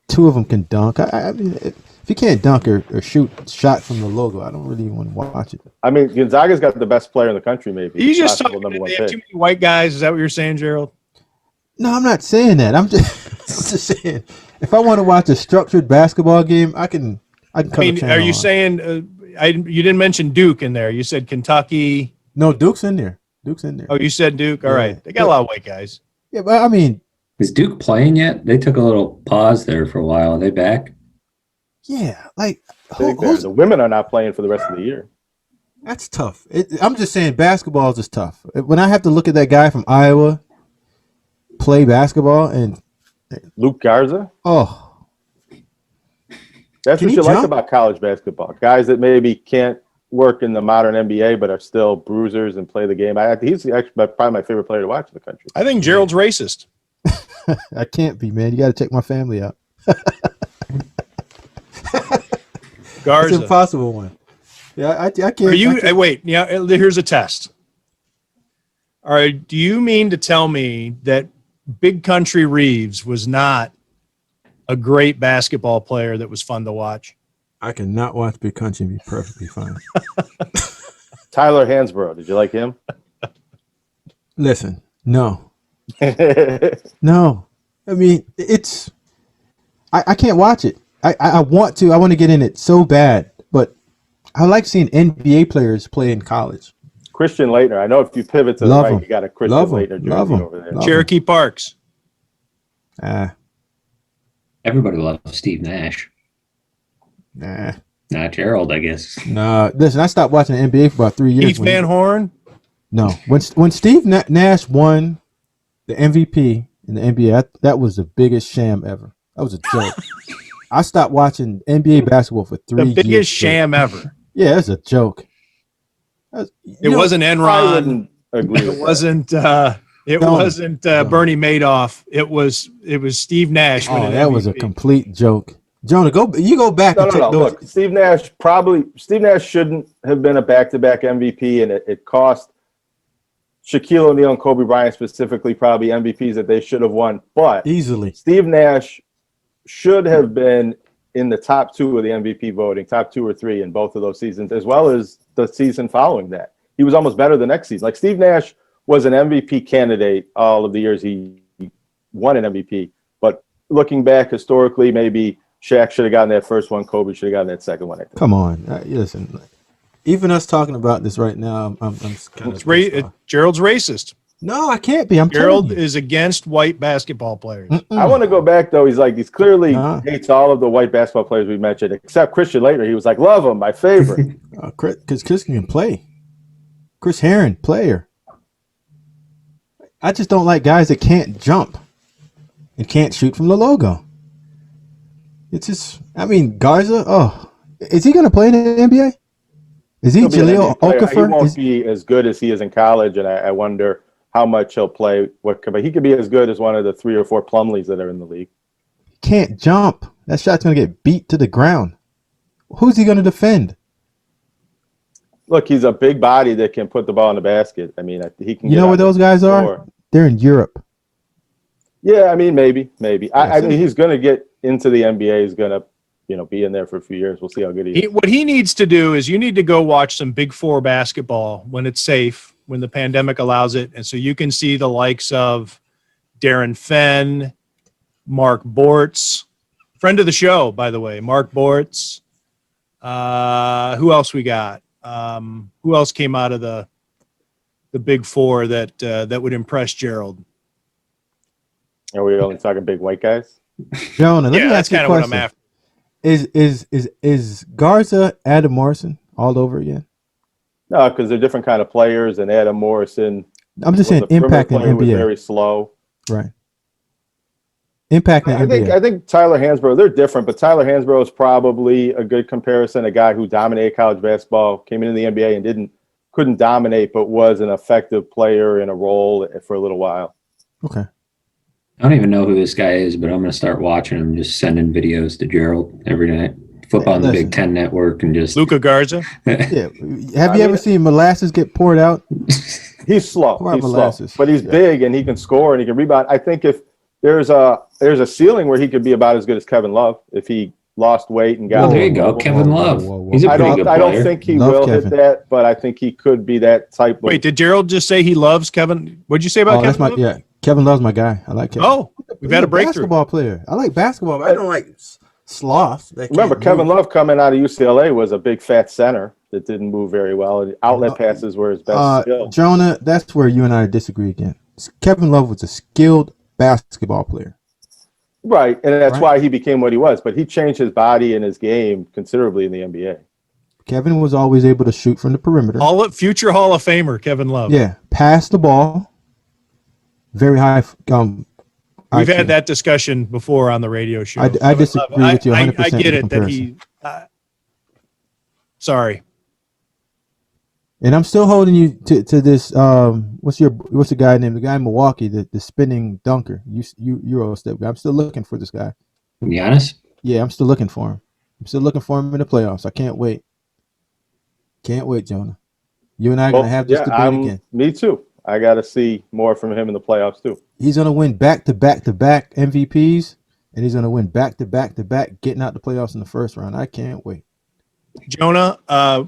2 of them can dunk. I mean, if you can't dunk or shoot shot from the logo, I don't really want to watch it. I mean, Gonzaga's got the best player in the country, maybe. You just talking about they have too many white guys. Is that what you're saying, Gerald? No, I'm not saying that. I'm just saying if I want to watch a structured basketball game, I can. I mean, are you saying you didn't mention Duke in there? You said Kentucky. No, Duke's in there. Oh, you said Duke. All right, they got a lot of white guys. Yeah, but I mean, is Duke playing yet? They took a little pause there for a while. Are they back? Yeah, like the women are not playing for the rest of the year. That's tough. I'm just saying basketball is just tough. When I have to look at that guy from Iowa play basketball and Luke Garza. Oh, that's what you like about college basketball. Guys that maybe can't work in the modern NBA but are still bruisers and play the game. He's actually probably my favorite player to watch in the country. I think Gerald's racist. I can't be, man. You got to check my family out. Garza. It's an impossible one. Yeah, I can't. Are you? Wait. Yeah. Here's a test. All right. Do you mean to tell me that Big Country Reeves was not a great basketball player that was fun to watch? I cannot watch Big Country and be perfectly fine. Tyler Hansbrough. Did you like him? Listen, no. No. I mean, it's I can't watch it. I want to. I want to get in it so bad, but I like seeing NBA players play in college. Christian Laettner. I know if you pivot to the right, you got a Christian Laettner jersey over there. Cherokee Parks. Everybody loves Steve Nash. Nah. Not Gerald, I guess. Nah. Listen, I stopped watching the NBA for about 3 years. Keith Van Horn? No. When Steve Nash won the MVP in the NBA, that was the biggest sham ever. That was a joke. I stopped watching NBA basketball for 3 years. The biggest sham ever. Yeah, it's a joke. It wasn't Enron. It wasn't Bernie Madoff. It was Steve Nash. Oh, that was a complete joke. Jonah, go back and check those. Look, Steve Nash shouldn't have been a back-to-back MVP, and it cost Shaquille O'Neal and Kobe Bryant specifically probably MVPs that they should have won. But easily, Steve Nash should have been in the top 2 of the MVP voting, top 2 or 3 in both of those seasons, as well as the season following that. He was almost better the next season. Like Steve Nash was an MVP candidate all of the years he won an MVP. But looking back historically, maybe Shaq should have gotten that first one. Kobe should have gotten that second one. I think. Come on, listen. Even us talking about this right now, I'm kind of Gerald's racist. No, I can't be. Gerald is against white basketball players. I want to go back though. He's clearly hates all of the white basketball players we mentioned, except Christian Laettner. He was like, love him, my favorite. Because Chris can play. Chris Herron, player. I just don't like guys that can't jump and can't shoot from the logo. It's just, I mean, Garza. Oh, is he going to play in the NBA? Is he Jahlil Okafor? He won't be as good as he is in college, and I wonder how much he'll play. But he could be as good as one of the 3 or 4 Plumlees that are in the league. Can't jump. That shot's going to get beat to the ground. Who's he going to defend? Look, he's a big body that can put the ball in the basket. I mean, he can. You know where those guys are? They're in Europe. Yeah, I mean, maybe. I mean, so- he's going to get into the NBA. He's going to, be in there for a few years. We'll see how good he is. What he needs to do is you need to go watch some Big Four basketball when it's safe, when the pandemic allows it. And so you can see the likes of Darren Fenn, Mark Bortz, friend of the show, by the way, Mark Bortz. Who else we got? Who else came out of the Big Four that would impress Gerald? Are we only talking big white guys? Jonah, let me that's ask you a kind of what I'm question. after. Is Garza Adam Morrison all over again? No, because they're different kind of players, and Adam Morrison. I'm just saying was a perimeter impact in player, was NBA. very slow. Right. Impact in NBA. I think Tyler Hansbrough, they're different, but Tyler Hansbrough is probably a good comparison. A guy who dominated college basketball, came into the NBA and couldn't dominate, but was an effective player in a role for a little while. Okay. I don't even know who this guy is, but I'm going to start watching him, just sending videos to Gerald every night. Flip on the Listen. Big Ten network and just. Luka Garza. Yeah. Have you ever seen molasses get poured out? He's slow. Pour out He's slow, molasses. but he's big and he can score and he can rebound. I think if there's a ceiling where he could be about as good as Kevin Love if he lost weight and got. Well, there you go, Kevin Love. He's a I pretty good player. don't think he Love will Kevin. hit that, but I think he could be that type of. Wait, did Gerald just say he loves Kevin? What'd you say about That's Kevin? Love? Kevin Love's my guy. I like Kevin. Oh, we've had a breakthrough. Basketball player. I like basketball, but I don't like sloths. Remember, Kevin Love coming out of UCLA was a big fat center that didn't move very well. And outlet passes were his best skill. Jonah, that's where you and I disagree again. Kevin Love was a skilled basketball player. Right, and that's why he became what he was. But he changed his body and his game considerably in the NBA. Kevin was always able to shoot from the perimeter. Future Hall of Famer Kevin Love. Yeah, pass the ball. Very high. We've had that discussion before on the radio show. I disagree with you 100%. I get it that he. Sorry. And I'm still holding you to this. What's the guy named? The guy in Milwaukee, the spinning dunker. Euro step guy. I'm still looking for this guy. Giannis? Yeah, I'm still looking for him. I'm still looking for him in the playoffs. I can't wait. Can't wait, Jonah. You and I are gonna have this debate again. Me too. I got to see more from him in the playoffs too. He's gonna win back-to-back MVPs, and he's gonna win back-to-back getting out the playoffs in the first round. I can't wait. Jonah,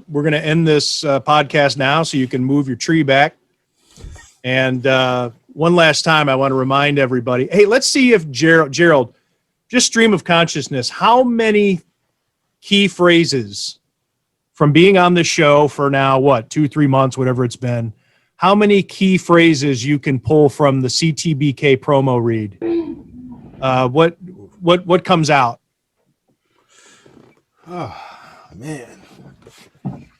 we're going to end this podcast now so you can move your tree back. And one last time, I want to remind everybody, hey, let's see if Gerald, just stream of consciousness, how many key phrases from being on the show for now, 2-3 months, whatever it's been, how many key phrases you can pull from the CTBK promo read? What comes out? Oh, man.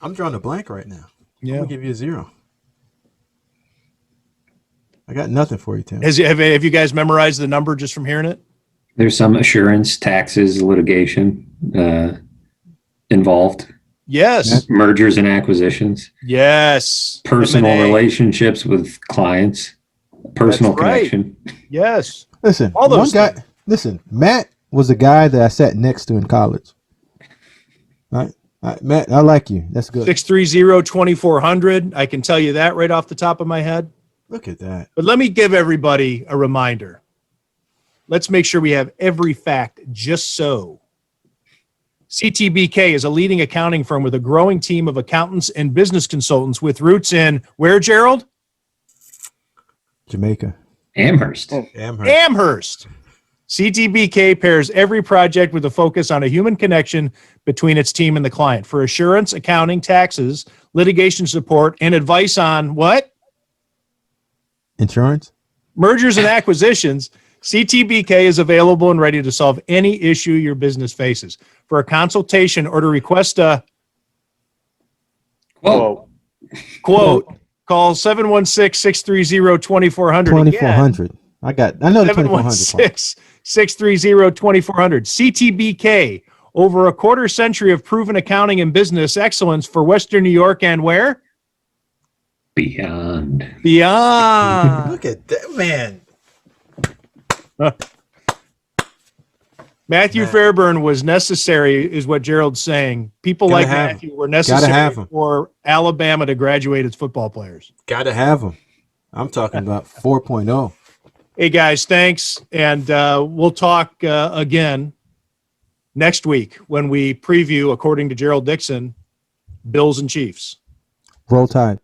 I'm drawing a blank right now. Yeah. I'm going to give you a 0. I got nothing for you, Tim. Have you guys memorized the number just from hearing it? There's some assurance, taxes, litigation involved. Yes. Mergers and acquisitions. Yes. Personal M&A. relationships with clients. Personal That's right. connection. Yes. Listen, All those things. Listen, Matt was a guy that I sat next to in college. All right, Matt, I like you. That's good. 630-2400. I can tell you that right off the top of my head. Look at that. But let me give everybody a reminder. Let's make sure we have every fact just so. CTBK is a leading accounting firm with a growing team of accountants and business consultants with roots in where, Gerald? Jamaica. Amherst. Amherst. CTBK pairs every project with a focus on a human connection between its team and the client for assurance, accounting, taxes, litigation support, and advice on what? Insurance? Mergers and acquisitions. CTBK is available and ready to solve any issue your business faces. For a consultation or to request a Whoa. quote, call 716-630-2400. 2400. I know the 2400 part. 716-630-2400. CTBK, over a quarter century of proven accounting and business excellence for Western New York and where? Beyond. Beyond. Look at that, man. Matthew Man. Fairburn was necessary, is what Gerald's saying. People Gotta like have him. Matthew were Gotta necessary have him. for Alabama to graduate its football players. Got to have them. I'm talking about 4.0. Hey, guys, thanks. And we'll talk again next week when we preview, according to Gerald Dixon, Bills and Chiefs. Roll Tide.